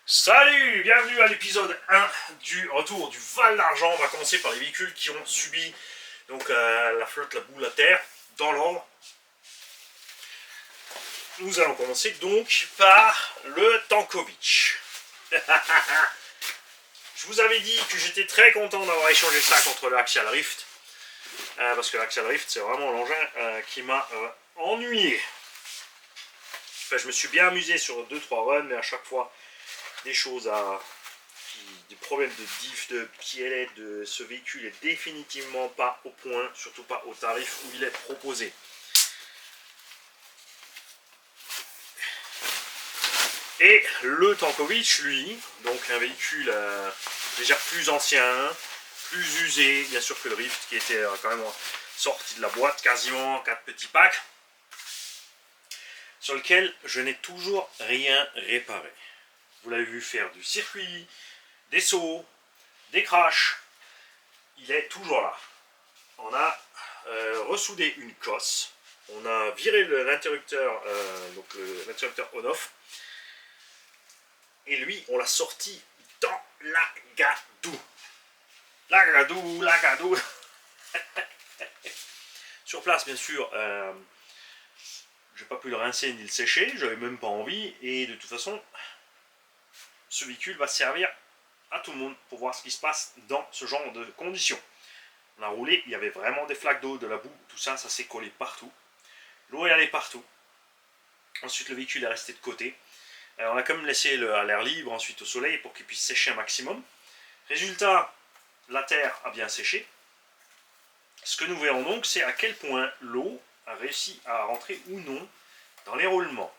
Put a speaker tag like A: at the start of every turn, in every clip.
A: Salut, bienvenue à l'épisode 1 du retour du Val d'Argent. On va commencer par les véhicules qui ont subi donc la flotte, la boue, la terre, dans l'ordre. Nous allons commencer donc par le Tankovic. Je vous avais dit que j'étais très content d'avoir échangé ça contre le Axial Rift. Parce que l'Axial Rift, c'est vraiment l'engin qui m'a ennuyé. Enfin, je me suis bien amusé sur 2-3 runs, mais à chaque fois, des choses des problèmes de diff, de PLA, de ce véhicule est définitivement pas au point, surtout pas au tarif où il est proposé. Et le Tankovic, lui, donc un véhicule déjà plus ancien, plus usé, bien sûr que le Rift qui était quand même sorti de la boîte, quasiment 4 petits packs, sur lequel je n'ai toujours rien réparé. Vous l'avez vu faire du circuit, des sauts, des crashs. Il est toujours là. On a ressoudé une cosse. On a viré l'interrupteur, donc l'interrupteur on-off. Et lui, on l'a sorti dans la gadoue. La gadoue, la gadoue. Sur place, bien sûr, j'ai pas pu le rincer ni le sécher. J'avais même pas envie. Et de toute façon, ce véhicule va servir à tout le monde pour voir ce qui se passe dans ce genre de conditions. On a roulé, il y avait vraiment des flaques d'eau, de la boue, tout ça, ça s'est collé partout. L'eau est allée partout. Ensuite, le véhicule est resté de côté. On a quand même laissé à l'air libre, ensuite au soleil, pour qu'il puisse sécher un maximum. Résultat, la terre a bien séché. Ce que nous verrons donc, c'est à quel point l'eau a réussi à rentrer ou non dans les roulements.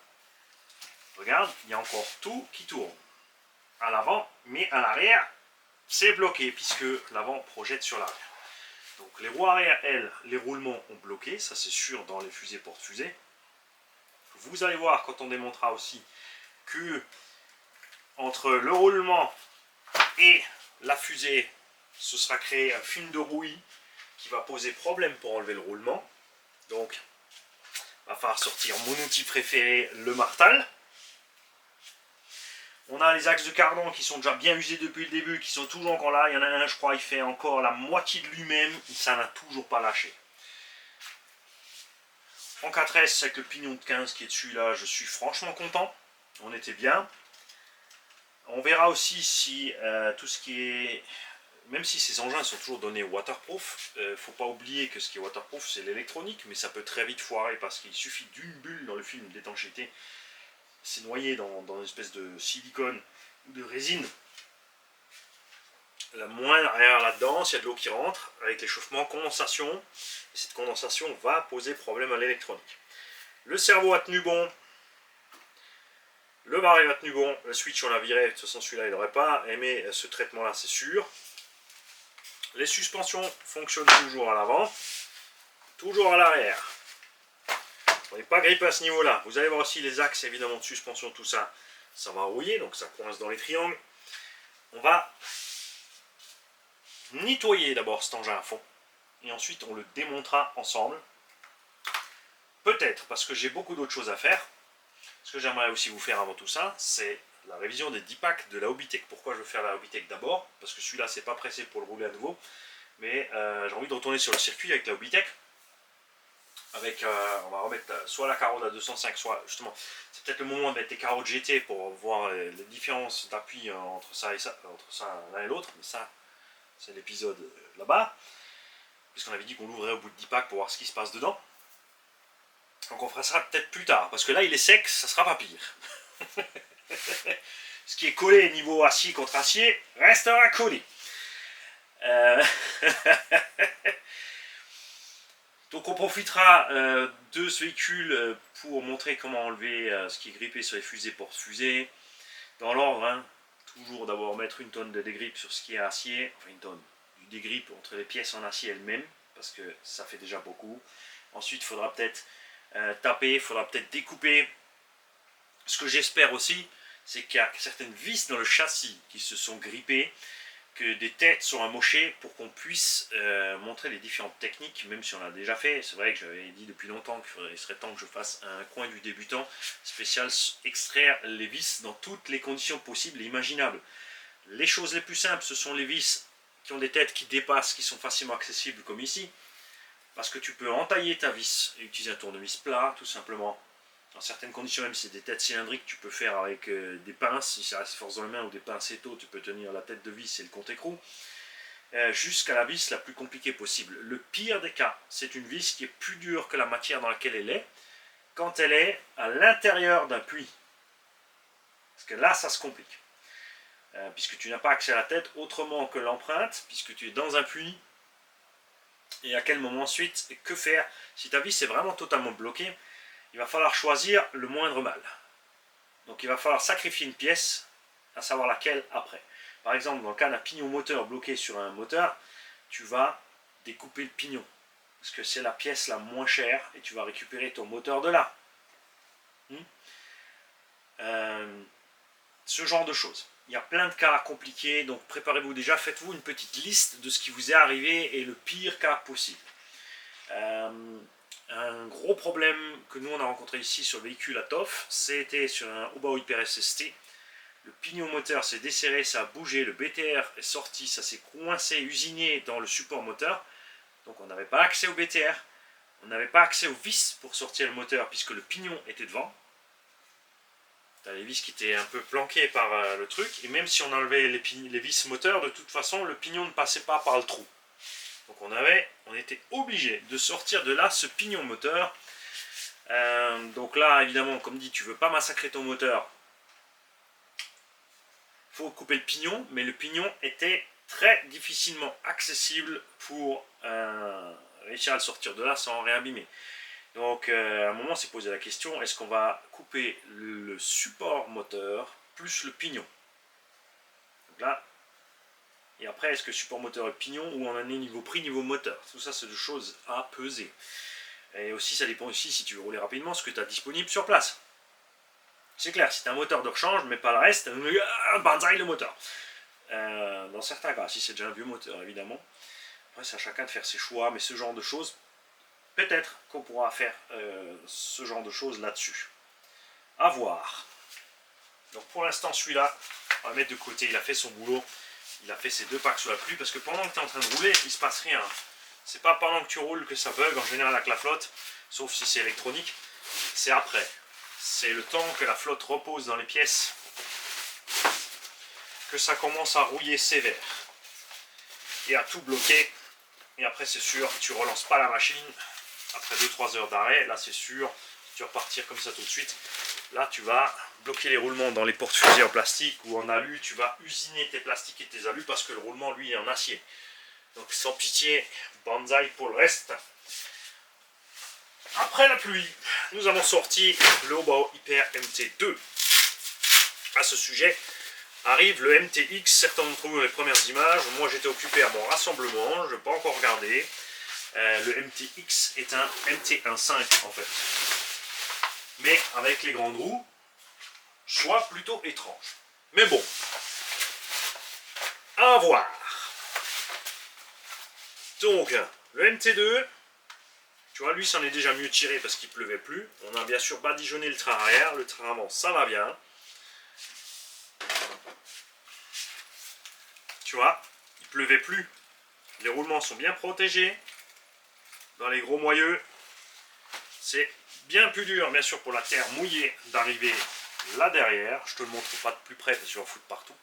A: Regarde, il y a encore tout qui tourne. À l'avant, mais à l'arrière, c'est bloqué, puisque l'avant projette sur l'arrière. Donc les roues arrière, elles, les roulements ont bloqué, ça c'est sûr dans les fusées porte-fusées. Vous allez voir quand on démontrera aussi que entre le roulement et la fusée, ce sera créé un film de rouille qui va poser problème pour enlever le roulement. Donc, il va falloir sortir mon outil préféré, le martal. On a les axes de cardan qui sont déjà bien usés depuis le début, qui sont toujours encore là. Il y en a un, je crois, il fait encore la moitié de lui-même. Ça n'a toujours pas lâché. En 4S, avec le pignon de 15 qui est dessus, là, je suis franchement content. On était bien. On verra aussi si tout ce qui est... Même si ces engins sont toujours donnés waterproof, il ne faut pas oublier que ce qui est waterproof, c'est l'électronique, mais ça peut très vite foirer parce qu'il suffit d'une bulle dans le film d'étanchéité. C'est noyé dans une espèce de silicone ou de résine. La moindre air là-dedans, s'il y a de l'eau qui rentre, avec l'échauffement, condensation, et cette condensation va poser problème à l'électronique. Le cerveau a tenu bon, le baril a tenu bon, le switch on l'a viré, de toute façon celui-là il n'aurait pas aimé ce traitement-là, c'est sûr. Les suspensions fonctionnent toujours à l'avant, toujours à l'arrière. On n'est pas grippé à ce niveau-là. Vous allez voir aussi les axes évidemment de suspension, tout ça, ça va rouiller, donc ça coince dans les triangles. On va nettoyer d'abord cet engin à fond, et ensuite on le démontera ensemble. Peut-être, parce que j'ai beaucoup d'autres choses à faire. Ce que j'aimerais aussi vous faire avant tout ça, c'est la révision des 10 packs de la Hobbytech. Pourquoi je veux faire la Hobbytech d'abord? Parce que celui-là, c'est pas pressé pour le rouler à nouveau. Mais j'ai envie de retourner sur le circuit avec la Hobbytech. Avec, on va remettre soit la Carrode à 205, soit justement, c'est peut-être le moment de mettre des carreaux de GT pour voir les différences d'appui entre ça et ça, entre ça l'un et l'autre. Mais ça, c'est l'épisode là-bas. Puisqu'on avait dit qu'on l'ouvrait au bout de 10 packs pour voir ce qui se passe dedans. Donc on fera ça peut-être plus tard, parce que là il est sec, ça sera pas pire. Ce qui est collé niveau acier contre acier restera collé. Donc on profitera de ce véhicule pour montrer comment enlever ce qui est grippé sur les fusées porte-fusées. Dans l'ordre, hein, toujours d'abord mettre une tonne de dégrip sur ce qui est acier, enfin une tonne, du dégrip entre les pièces en acier elles-mêmes, parce que ça fait déjà beaucoup. Ensuite il faudra peut-être taper, il faudra peut-être découper. Ce que j'espère aussi, c'est qu'il y a certaines vis dans le châssis qui se sont grippées, que des têtes sont amochées pour qu'on puisse montrer les différentes techniques, même si on l'a déjà fait. C'est vrai que j'avais dit depuis longtemps qu'il serait temps que je fasse un coin du débutant spécial, extraire les vis dans toutes les conditions possibles et imaginables. Les choses les plus simples, ce sont les vis qui ont des têtes qui dépassent, qui sont facilement accessibles comme ici, parce que tu peux entailler ta vis et utiliser un tournevis plat tout simplement. Dans certaines conditions, même si c'est des têtes cylindriques, tu peux faire avec des pinces, si ça reste force dans les mains, ou des pincettos, tu peux tenir la tête de vis et le contre-écrou, jusqu'à la vis la plus compliquée possible. Le pire des cas, c'est une vis qui est plus dure que la matière dans laquelle elle est, quand elle est à l'intérieur d'un puits. Parce que là, ça se complique. Puisque tu n'as pas accès à la tête autrement que l'empreinte, puisque tu es dans un puits. Et à quel moment ensuite, que faire si ta vis est vraiment totalement bloquée? Il va falloir choisir le moindre mal. Donc il va falloir sacrifier une pièce, à savoir laquelle après. Par exemple, dans le cas d'un pignon moteur bloqué sur un moteur, tu vas découper le pignon. Parce que c'est la pièce la moins chère et tu vas récupérer ton moteur de là. Ce genre de choses. Il y a plein de cas compliqués, donc préparez-vous déjà, faites-vous une petite liste de ce qui vous est arrivé et le pire cas possible. Un gros problème que nous on a rencontré ici sur le véhicule à TOF, c'était sur un Obao Hyper SST. Le pignon moteur s'est desserré, ça a bougé, le BTR est sorti, ça s'est coincé, usiné dans le support moteur. Donc on n'avait pas accès au BTR, on n'avait pas accès aux vis pour sortir le moteur puisque le pignon était devant. Tu as les vis qui étaient un peu planquées par le truc, et même si on enlevait les vis moteurs, de toute façon le pignon ne passait pas par le trou. Donc on était obligé de sortir de là ce pignon moteur. Donc là, évidemment, comme dit, tu veux pas massacrer ton moteur. Il faut couper le pignon, mais le pignon était très difficilement accessible pour réussir à le sortir de là sans réabîmer. Donc à un moment, on s'est posé la question, est-ce qu'on va couper le support moteur plus le pignon? Donc là, et après, est-ce que support moteur et pignon, ou on en est niveau prix, niveau moteur? Tout ça, c'est des choses à peser. Et aussi, ça dépend aussi, si tu veux rouler rapidement, ce que tu as disponible sur place. C'est clair, si tu as un moteur de rechange, mais pas le reste, banzai le moteur. Dans certains cas, si c'est déjà un vieux moteur, évidemment. Après, c'est à chacun de faire ses choix, mais ce genre de choses, peut-être qu'on pourra faire ce genre de choses là-dessus. À voir. Donc pour l'instant, celui-là, on va mettre de côté, il a fait son boulot. Il a fait ses 2 packs sous la pluie parce que pendant que tu es en train de rouler, il se passe rien. C'est pas pendant que tu roules que ça bug en général avec la flotte, sauf si c'est électronique. C'est après. C'est le temps que la flotte repose dans les pièces que ça commence à rouiller sévère et à tout bloquer. Et après, c'est sûr, tu relances pas la machine après 2-3 heures d'arrêt. Là, c'est sûr, tu vas repartir comme ça tout de suite. Là, tu vas bloquer les roulements dans les porte-fusées en plastique ou en alu. Tu vas usiner tes plastiques et tes alus parce que le roulement, lui, est en acier. Donc, sans pitié, banzai pour le reste. Après la pluie, nous avons sorti le Obao Hyper MT2. À ce sujet, arrive le MTX. Certains d'entre vous ont les premières images. Moi, j'étais occupé à mon rassemblement. Je n'ai pas encore regardé. Le MTX est un MT1.5 en fait. Mais avec les grandes roues, choix plutôt étrange. Mais bon, à voir. Donc, le MT2, tu vois, lui, c'en est déjà mieux tiré parce qu'il pleuvait plus. On a bien sûr badigeonné le train arrière. Le train avant, ça va bien. Tu vois, il pleuvait plus. Les roulements sont bien protégés. Dans les gros moyeux, c'est bien plus dur, bien sûr, pour la terre mouillée d'arriver là derrière. Je te le montre pas de plus près parce que je vais en foutre partout.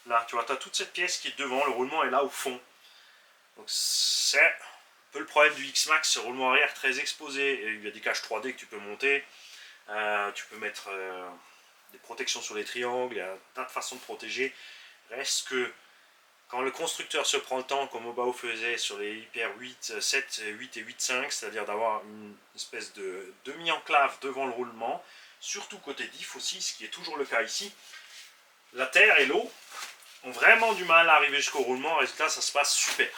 A: Là, tu vois, tu as toute cette pièce qui est devant. Le roulement est là au fond. Donc, c'est un peu le problème du X-Max, ce roulement arrière très exposé. Et il y a des caches 3D que tu peux monter. Tu peux mettre des protections sur les triangles. Il y a un tas de façons de protéger. Reste que quand le constructeur se prend le temps, comme Obao faisait sur les Hyper 8, 7, 8 et 8.5, c'est-à-dire d'avoir une espèce de demi-enclave devant le roulement, surtout côté diff aussi, ce qui est toujours le cas ici, la terre et l'eau ont vraiment du mal à arriver jusqu'au roulement. Résultat, ça se passe super.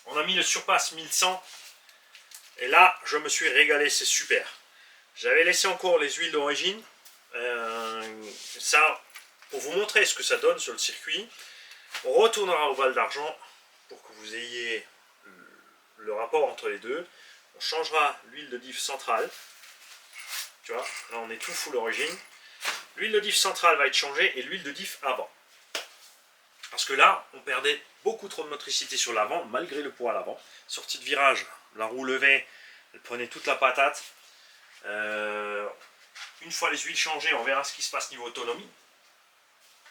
A: On a mis le surpass 1100, et là, je me suis régalé, c'est super. J'avais laissé encore les huiles d'origine, ça, pour vous montrer ce que ça donne sur le circuit. On retournera au Val d'Argent pour que vous ayez le rapport entre les deux. On changera l'huile de diff centrale. Tu vois, là on est tout full origine. L'huile de diff centrale va être changée et l'huile de diff avant. Parce que là, on perdait beaucoup trop de motricité sur l'avant, malgré le poids à l'avant. Sortie de virage, la roue levée, elle prenait toute la patate. Une fois les huiles changées, on verra ce qui se passe niveau autonomie.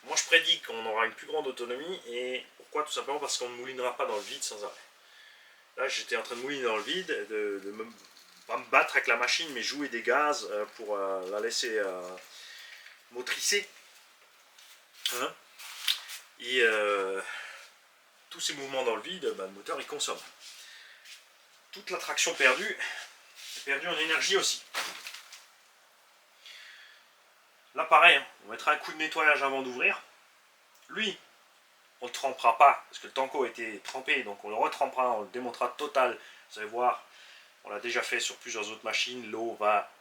A: Moi, je prédis qu'on aura une plus grande autonomie. Et pourquoi? Tout simplement parce qu'on ne moulinera pas dans le vide sans arrêt. Là, j'étais en train de mouliner dans le vide, pas me battre avec la machine, mais jouer des gaz pour la laisser motricer. Hein, et tous ces mouvements dans le vide, le moteur il consomme. Toute la traction perdue est perdue en énergie aussi. Là pareil, hein, on mettra un coup de nettoyage avant d'ouvrir. Lui, on ne le trempera pas, parce que le tanko était trempé, donc on le retrempera, on le démontera total. Vous allez voir, on l'a déjà fait sur plusieurs autres machines, l'eau va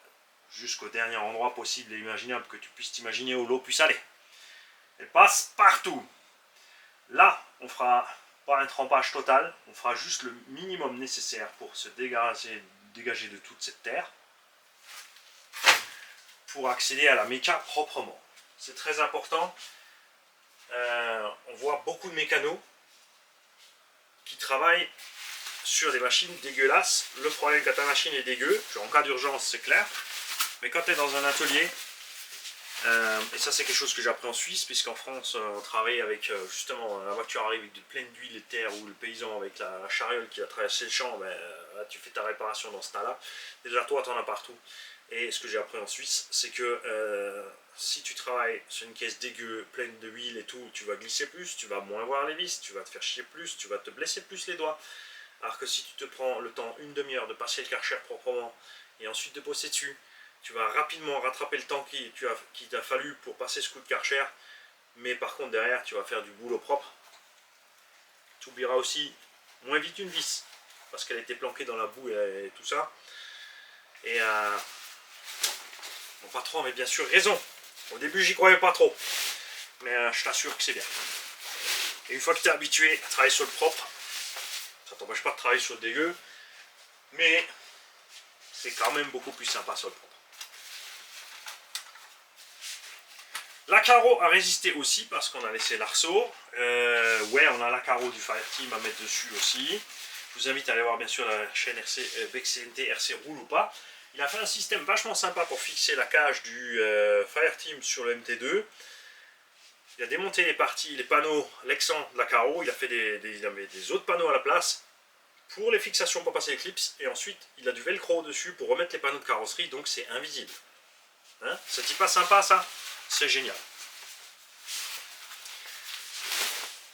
A: jusqu'au dernier endroit possible et imaginable que tu puisses t'imaginer où l'eau puisse aller. Elle passe partout. Là, on fera pas un trempage total, on fera juste le minimum nécessaire pour se dégager de toute cette terre, pour accéder à la méca proprement. C'est très important. On voit beaucoup de mécanos qui travaillent sur des machines dégueulasses. Le problème quand ta machine est dégueu, en cas d'urgence c'est clair, mais quand tu es dans un atelier, et ça c'est quelque chose que j'ai appris en Suisse, puisqu'en France on travaille avec justement la voiture arrive avec pleine d'huile et de terre, ou le paysan avec la chariole qui a traversé le champ, là, tu fais ta réparation dans ce tas-là. Déjà toi tu en as partout. Et ce que j'ai appris en Suisse, c'est que si tu travailles sur une caisse dégueu, pleine de huile et tout, tu vas glisser plus, tu vas moins voir les vis, tu vas te faire chier plus, tu vas te blesser plus les doigts. Alors que si tu te prends le temps, une demi-heure, de passer le Karcher proprement, et ensuite de bosser dessus, tu vas rapidement rattraper le temps qu'il t'a fallu pour passer ce coup de Karcher, mais par contre derrière tu vas faire du boulot propre. Tu oublieras aussi moins vite une vis, parce qu'elle était planquée dans la boue et tout ça. Et mon patron avait bien sûr raison. Au début, j'y croyais pas trop. Mais je t'assure que c'est bien. Et une fois que tu es habitué à travailler sur le propre, ça t'empêche pas de travailler sur le dégueu. Mais c'est quand même beaucoup plus sympa sur le propre. La carreau a résisté aussi parce qu'on a laissé l'arceau. Ouais, on a la carreau du Fireteam à mettre dessus aussi. Je vous invite à aller voir bien sûr la chaîne BXCNT RC roule ou pas. Il a fait un système vachement sympa pour fixer la cage du Fireteam sur le MT2. Il a démonté les parties, les panneaux, l'excent de la carreau. Il a fait des autres panneaux à la place pour les fixations pour passer les clips. Et ensuite, il a du velcro dessus pour remettre les panneaux de carrosserie. Donc c'est invisible. Hein, c'est pas sympa ça? C'est génial.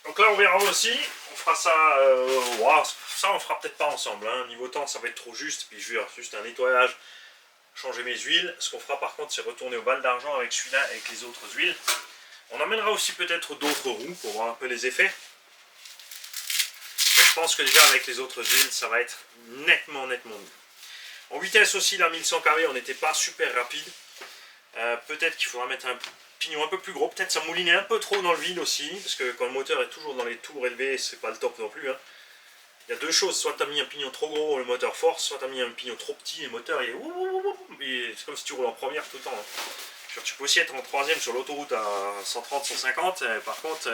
A: Donc là on verra aussi. On fera ça. Ça on fera peut-être pas ensemble. Hein. Niveau temps ça va être trop juste. Puis je vais faire juste un nettoyage. Changer mes huiles. Ce qu'on fera par contre, c'est retourner au Val d'Argent avec celui-là, avec les autres huiles. On emmènera aussi peut-être d'autres roues pour voir un peu les effets. Mais je pense que déjà avec les autres huiles, ça va être nettement mieux. En vitesse aussi, la 1100 km, on n'était pas super rapide. Peut-être qu'il faudra mettre un pignon un peu plus gros. Peut-être ça moulinait un peu trop dans le vide aussi. Parce que quand le moteur est toujours dans les tours élevés, c'est pas le top non plus. Hein. Il y a deux choses, soit tu as mis un pignon trop gros, le moteur force, soit tu as mis un pignon trop petit, le moteur il est... C'est comme si tu roules en première tout le temps. Hein. Tu peux aussi être en troisième sur l'autoroute à 130, 150, par contre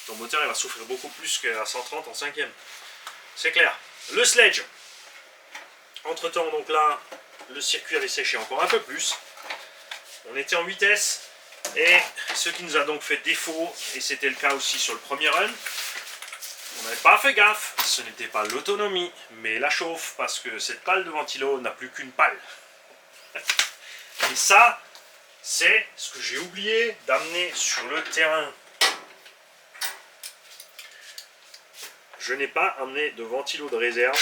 A: ton moteur il va souffrir beaucoup plus qu'à 130 en cinquième. C'est clair. Le sledge. Entre temps donc là, le circuit avait séché encore un peu plus. On était en vitesse et ce qui nous a donc fait défaut, et c'était le cas aussi sur le premier run, on n'avait pas fait gaffe, ce n'était pas l'autonomie, mais la chauffe, parce que cette pale de ventilo n'a plus qu'une pale. Et ça, c'est ce que j'ai oublié d'amener sur le terrain. Je n'ai pas amené de ventilo de réserve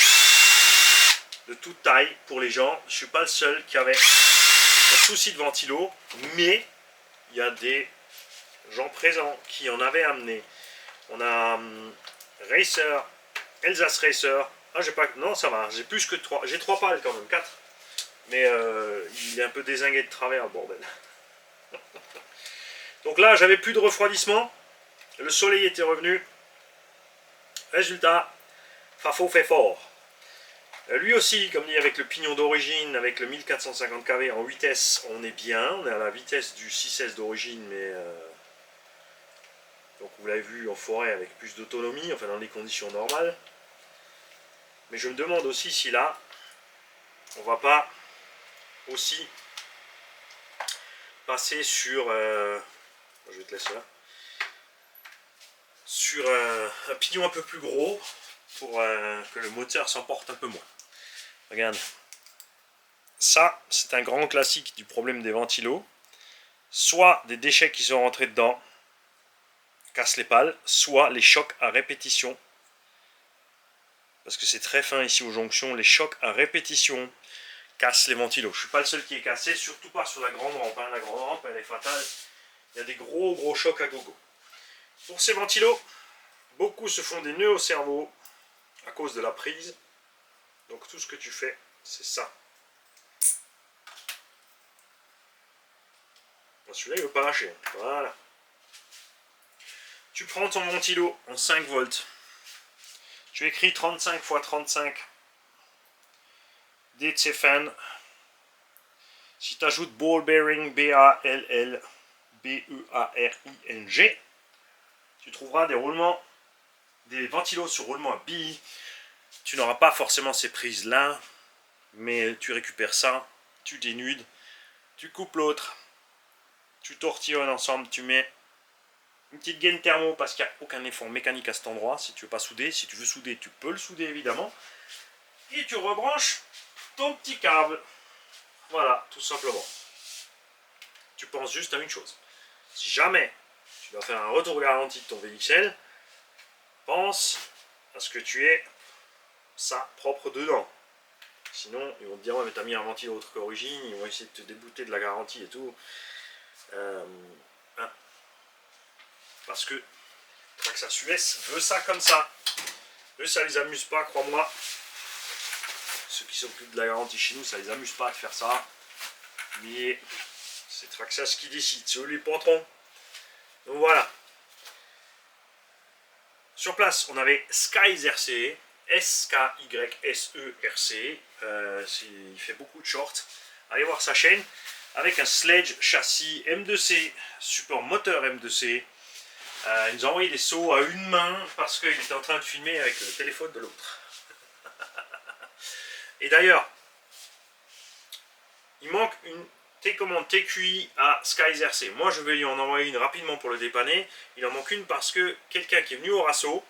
A: de toute taille pour les gens. Je ne suis pas le seul qui avait un souci de ventilo, mais il y a des gens présents qui en avaient amené. On a Racer, Elsace Racer. Ah, j'ai pas. Non, ça va. J'ai plus que 3. J'ai 3 pales quand même, 4. Mais il est un peu dézingué de travers, bordel. Donc là, j'avais plus de refroidissement. le soleil était revenu. Résultat, Fafo fait fort. Lui aussi, comme dit, avec le pignon d'origine, avec le 1450 kV en 8S, on est bien. On est à la vitesse du 6S d'origine, mais donc vous l'avez vu en forêt avec plus d'autonomie, enfin dans les conditions normales. Mais je me demande aussi si là, on va pas aussi passer sur, je vais te laisser là, sur un pignon un peu plus gros pour que le moteur s'emporte un peu moins. Regarde, ça c'est un grand classique du problème des ventilos. Soit des déchets qui sont rentrés dedans cassent les pales, soit les chocs à répétition. Parce que c'est très fin ici aux jonctions, les chocs à répétition cassent les ventilos. Je ne suis pas le seul qui est cassé, surtout pas sur la grande rampe. La grande rampe, elle est fatale. Il y a des gros chocs à gogo. Pour ces ventilos, beaucoup se font des nœuds au cerveau à cause de la prise. Donc tout ce que tu fais, c'est ça. Celui-là, il ne veut pas lâcher. Voilà. Tu prends ton ventilo en 5 volts. Tu écris 35 x 35 DC fan. Si tu ajoutes ball bearing, B-A-L-L, B-E-A-R-I-N-G, tu trouveras des roulements, des ventilos sur roulement à billes. Tu n'auras pas forcément ces prises là, mais tu récupères ça, tu dénudes, tu coupes l'autre, tu tortillonnes ensemble, tu mets une petite gaine thermo parce qu'il n'y a aucun effort mécanique à cet endroit. Si tu veux pas souder, si tu veux souder, tu peux le souder évidemment. Et tu rebranches ton petit câble. Voilà, tout simplement. Tu penses juste à une chose. Si jamais tu dois faire un retour garanti de ton VXL, pense à ce que tu aies ça propre dedans. Sinon, ils vont te dire, ouais, mais t'as mis un ventilo autre qu'origine, ils vont essayer de te débouter de la garantie et tout. Hein. Parce que Traxxas US veut ça comme ça. Eux, ça les amuse pas, crois-moi. Ceux qui s'occupent de la garantie chez nous, ça les amuse pas de faire ça. Mais c'est Traxxas qui décide, c'est eux les patrons. Donc voilà. Sur place, on avait Skies RC, S-K-Y-S-E-R-C. Il fait beaucoup de shorts. Allez voir sa chaîne. Avec un sledge châssis M2C, support moteur M2C. Il nous a envoyé des sauts à une main parce qu'il était en train de filmer avec le téléphone de l'autre. Et d'ailleurs, il manque une télécommande TQI à Skies RC. Moi, je vais lui en envoyer une rapidement pour le dépanner. Il en manque une parce que quelqu'un qui est venu au Rasso,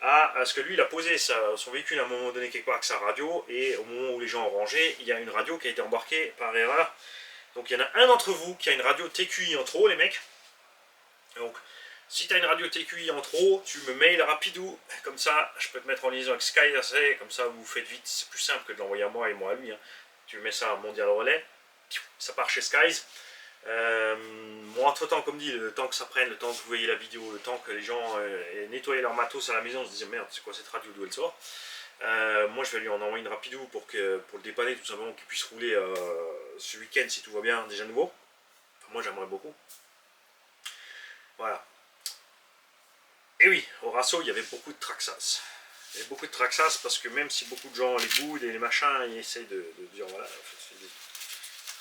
A: parce que lui, il a posé son véhicule à un moment donné quelque part avec sa radio, et au moment où les gens ont rangé, il y a une radio qui a été embarquée par erreur. Donc il y en a un d'entre vous qui a une radio TQI en trop, les mecs. Donc, si tu as une radio TQI en trop, tu me mails rapidou, comme ça, je peux te mettre en liaison avec Skies RC, comme ça vous faites vite, c'est plus simple que de l'envoyer à moi et moi à lui. Hein. Tu mets ça à Mondial Relais, ça part chez Skies. Moi, entre temps, comme dit, le temps que ça prenne, le temps que vous voyez la vidéo, le temps que les gens nettoient leur matos à la maison, on se disent merde, c'est quoi cette radio, d'où elle sort. Moi, je vais lui en envoyer une rapidou pour le dépanner, tout simplement, qu'il puisse rouler ce week-end si tout va bien, déjà nouveau. Enfin, moi, j'aimerais beaucoup. Voilà. Et oui, au Rasso, il y avait beaucoup de Traxxas. Il y avait beaucoup de Traxxas parce que même si beaucoup de gens les boudent et les machins, ils essayent de dire voilà,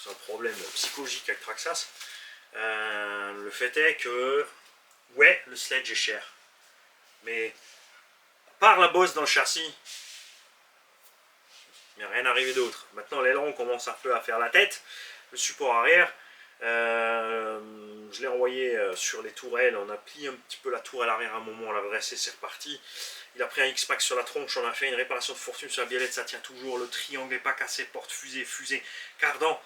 A: c'est un problème psychologique avec Traxxas. Le fait est que, ouais, le sledge est cher. Mais, par la bosse dans le châssis, il n'y a rien arrivé d'autre. Maintenant, l'aileron commence un peu à faire la tête. Le support arrière, je l'ai envoyé sur les tourelles. On a plié un petit peu la tourelle arrière à un moment, on l'a dressé, c'est reparti. Il a pris un X-Pack sur la tronche, on a fait une réparation de fortune sur la biellette, ça tient toujours. Le triangle n'est pas cassé, porte fusée, cardan.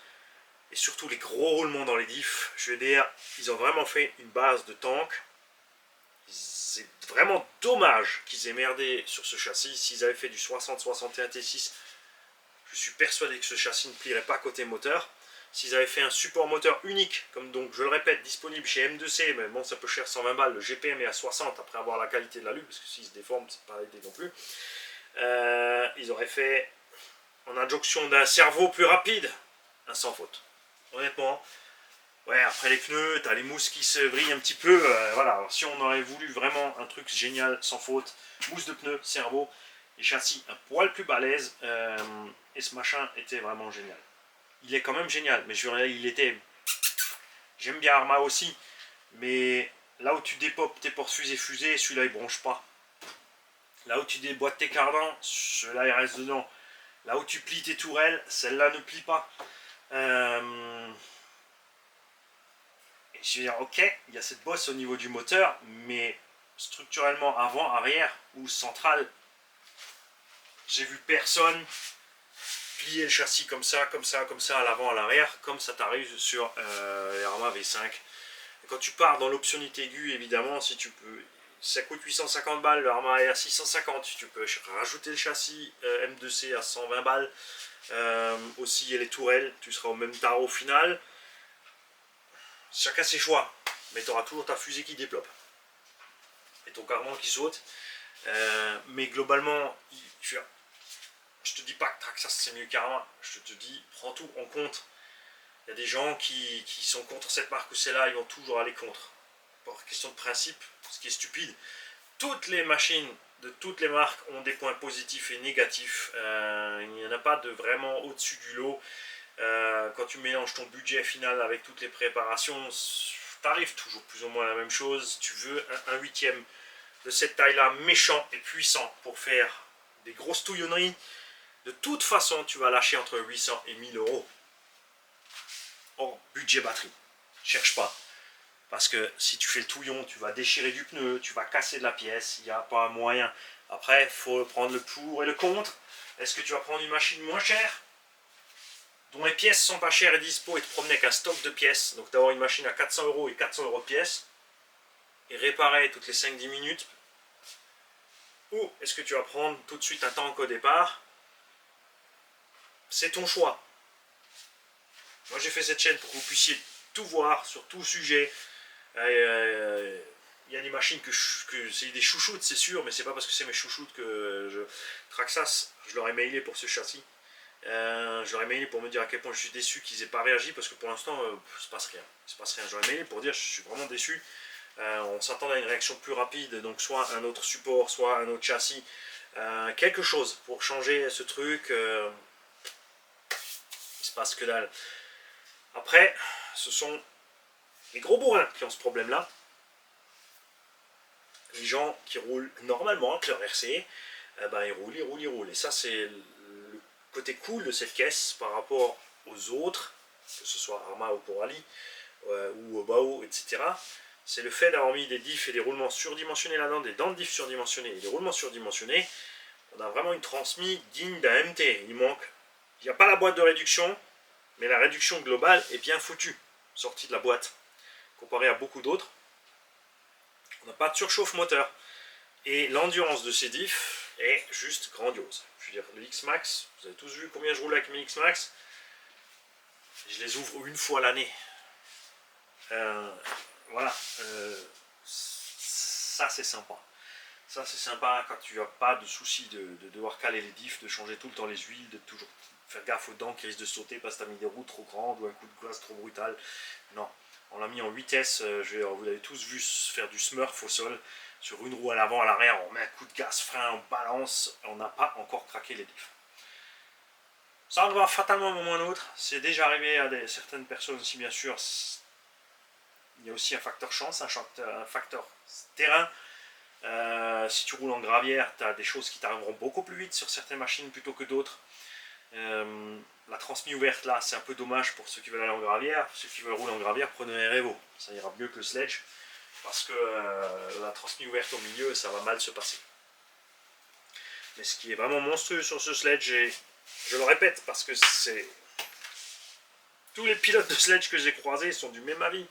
A: Et surtout les gros roulements dans les diffs, je veux dire, ils ont vraiment fait une base de tank. C'est vraiment dommage qu'ils aient merdé sur ce châssis. S'ils avaient fait du 60-61 T6, je suis persuadé que ce châssis ne plierait pas côté moteur. S'ils avaient fait un support moteur unique, comme donc je le répète, disponible chez M2C, mais bon ça peut cher 120 balles, le GPM est à 60 après avoir la qualité de la lume, parce que s'il se déforme, c'est pas l'idée non plus. Ils auraient fait en injonction d'un cerveau plus rapide, un sans faute. Honnêtement, Ouais, après les pneus, t'as les mousses qui se brillent un petit peu. Voilà, alors, si on aurait voulu vraiment un truc génial, sans faute, mousse de pneus, cerveau, les châssis un poil plus balèze, et ce machin était vraiment génial. Il est quand même génial, mais je dirais, il était. J'aime bien Arma aussi, mais là où tu dépopes tes porte-fusées, celui-là il bronche pas. Là où tu déboîtes tes cardans, celui-là il reste dedans. Là où tu plies tes tourelles, celle-là ne plie pas. Et je veux dire, ok, il y a cette bosse au niveau du moteur, mais structurellement avant, arrière ou central, j'ai vu personne plier le châssis comme ça, à l'avant, à l'arrière, comme ça t'arrive sur les Arma V5. Et quand tu pars dans l'option aiguë, évidemment, si tu peux, ça coûte 850 balles, le Arma est à 650, tu peux rajouter le châssis M2C à 120 balles. Aussi, il y a les tourelles, tu seras au même tarot final. Chacun ses choix, mais tu auras toujours ta fusée qui déploppe et ton cardan qui saute. Mais globalement, je te dis pas que Traxxas c'est mieux qu'Arma, je te dis, prends tout en compte. Il y a des gens qui sont contre cette marque ou celle-là, ils vont toujours aller contre. Pour question de principe, ce qui est stupide. Toutes les machines de toutes les marques ont des points positifs et négatifs. Il n'y en a pas de vraiment au-dessus du lot. Quand tu mélanges ton budget final avec toutes les préparations, t'arrives toujours plus ou moins à la même chose. Tu veux un huitième de cette taille-là, méchant et puissant pour faire des grosses touillonneries. De toute façon, tu vas lâcher entre 800 et 1000 euros. Hors budget batterie. Cherche pas. Parce que si tu fais le touillon, tu vas déchirer du pneu, tu vas casser de la pièce, il n'y a pas moyen. Après, il faut prendre le pour et le contre. Est-ce que tu vas prendre une machine moins chère, dont les pièces sont pas chères et dispo, et te promener avec un stock de pièces, donc d'avoir une machine à 400 euros et 400 euros de pièces, et réparer toutes les 5-10 minutes, ou est-ce que tu vas prendre tout de suite un tank au départ? C'est ton choix. Moi j'ai fait cette chaîne pour que vous puissiez tout voir sur tout sujet. Il y a des machines que c'est des chouchoutes, c'est sûr, mais c'est pas parce que c'est mes chouchoutes que Traxxas, je leur ai mailé pour ce châssis. Je leur ai mailé pour me dire à quel point je suis déçu qu'ils aient pas réagi, parce que pour l'instant, il se passe rien. Je leur ai mailé pour dire je suis vraiment déçu. On s'attendait à une réaction plus rapide, donc soit un autre support, soit un autre châssis. Quelque chose pour changer ce truc. Il se passe que dalle. Après, ce sont les gros bourrins qui ont ce problème-là. Les gens qui roulent normalement avec leur RC, ils roulent. Et ça, c'est le côté cool de cette caisse par rapport aux autres, que ce soit Arma ou Corali, ou Bao, etc. C'est le fait d'avoir mis des diffs et des roulements surdimensionnés là-dedans, des dents de diff surdimensionnés et des roulements surdimensionnés. On a vraiment une transmise digne d'un MT. Il n'y a pas la boîte de réduction, mais la réduction globale est bien foutue, sortie de la boîte, comparé à beaucoup d'autres. On n'a pas de surchauffe moteur. Et l'endurance de ces diffs est juste grandiose. Je veux dire, le X-Max, vous avez tous vu combien je roule avec mes X-Max. Je les ouvre une fois l'année. Voilà. Ça, c'est sympa. Ça, c'est sympa quand tu n'as pas de souci de devoir caler les diffs, de changer tout le temps les huiles, de toujours faire gaffe aux dents qui risquent de sauter parce que tu as mis des roues trop grandes ou un coup de glace trop brutal. Non. On l'a mis en 8S, vous avez tous vu faire du smurf au sol. Sur une roue à l'avant, à l'arrière, on met un coup de gaz, frein, on balance, on n'a pas encore craqué les diffs. Ça arrivera fatalement à un moment ou à un autre. C'est déjà arrivé à certaines personnes aussi, bien sûr. Il y a aussi un facteur chance, un facteur terrain. Si tu roules en gravière, tu as des choses qui t'arriveront beaucoup plus vite sur certaines machines plutôt que d'autres. La transmise ouverte là, c'est un peu dommage pour ceux qui veulent aller en gravière. Ceux qui veulent rouler en gravière, prenez un Revo. Ça ira mieux que le Sledge. Parce que la transmise ouverte au milieu, ça va mal se passer. Mais ce qui est vraiment monstrueux sur ce Sledge, et je le répète parce que c'est... Tous les pilotes de Sledge que j'ai croisés sont du même avis.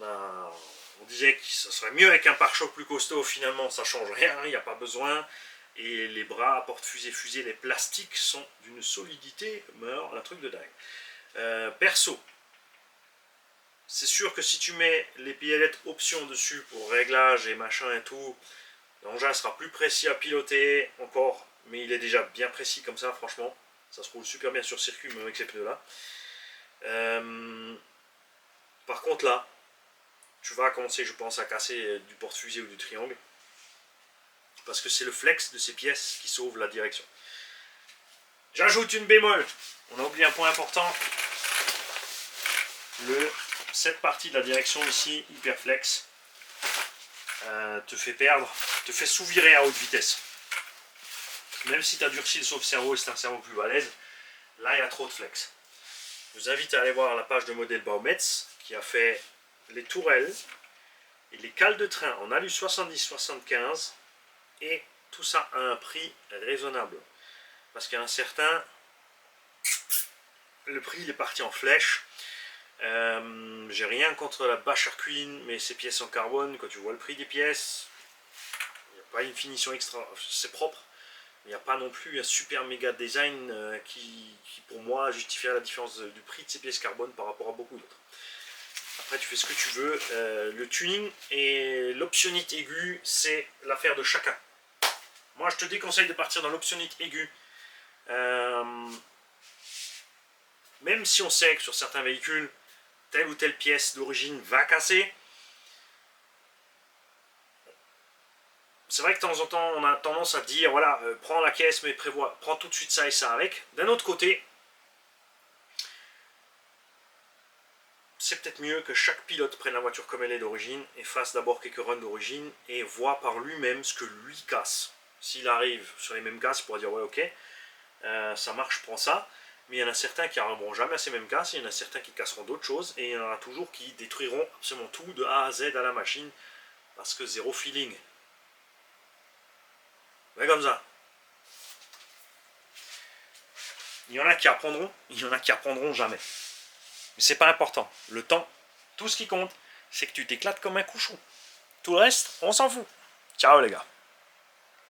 A: On disait que ce serait mieux avec un pare-choc plus costaud, finalement ça change rien, il n'y a pas besoin. Et les bras, porte-fusée, les plastiques sont d'une solidité, un truc de dingue. Perso, c'est sûr que si tu mets les pialettes options dessus pour réglage et machin et tout, l'engin sera plus précis à piloter encore, mais il est déjà bien précis comme ça, franchement. Ça se roule super bien sur circuit, même avec ces pneus là. Par contre là, tu vas commencer, je pense, à casser du porte-fusée ou du triangle. Parce que c'est le flex de ces pièces qui sauve la direction. J'ajoute une bémol. On a oublié un point important. Cette partie de la direction ici, Hyperflex, te fait sous-virer à haute vitesse. Même si tu as durci le sauve-cerveau et c'est un cerveau plus balèze, là il y a trop de flex. Je vous invite à aller voir la page de modèle Baumetz qui a fait les tourelles et les cales de train en alu 70-75 et tout ça à un prix raisonnable. Parce qu'à un certain, le prix il est parti en flèche. J'ai rien contre la Bacher Queen, mais ces pièces en carbone, quand tu vois le prix des pièces, il n'y a pas une finition extra, c'est propre. Il n'y a pas non plus un super méga design qui pour moi justifie la différence du prix de ces pièces carbone par rapport à beaucoup d'autres. Après tu fais ce que tu veux, le tuning et l'optionnite aiguë c'est l'affaire de chacun. Moi je te déconseille de partir dans l'optionnite aiguë. Même si on sait que sur certains véhicules, telle ou telle pièce d'origine va casser, c'est vrai que de temps en temps, on a tendance à dire, voilà, prends la caisse, mais prends tout de suite ça et ça avec. D'un autre côté, c'est peut-être mieux que chaque pilote prenne la voiture comme elle est d'origine et fasse d'abord quelques runs d'origine et voit par lui-même ce que lui casse. S'il arrive sur les mêmes casses, il pourra dire, ouais, ok, ça marche, je prends ça. Mais il y en a certains qui n'arriveront jamais à ces mêmes casses, il y en a certains qui casseront d'autres choses, et il y en a toujours qui détruiront absolument tout de A à Z à la machine, parce que zéro feeling. Mais comme ça. Il y en a qui apprendront, il y en a qui apprendront jamais. Mais c'est pas important. Le temps, tout ce qui compte, c'est que tu t'éclates comme un cochon. Tout le reste, on s'en fout. Ciao les gars.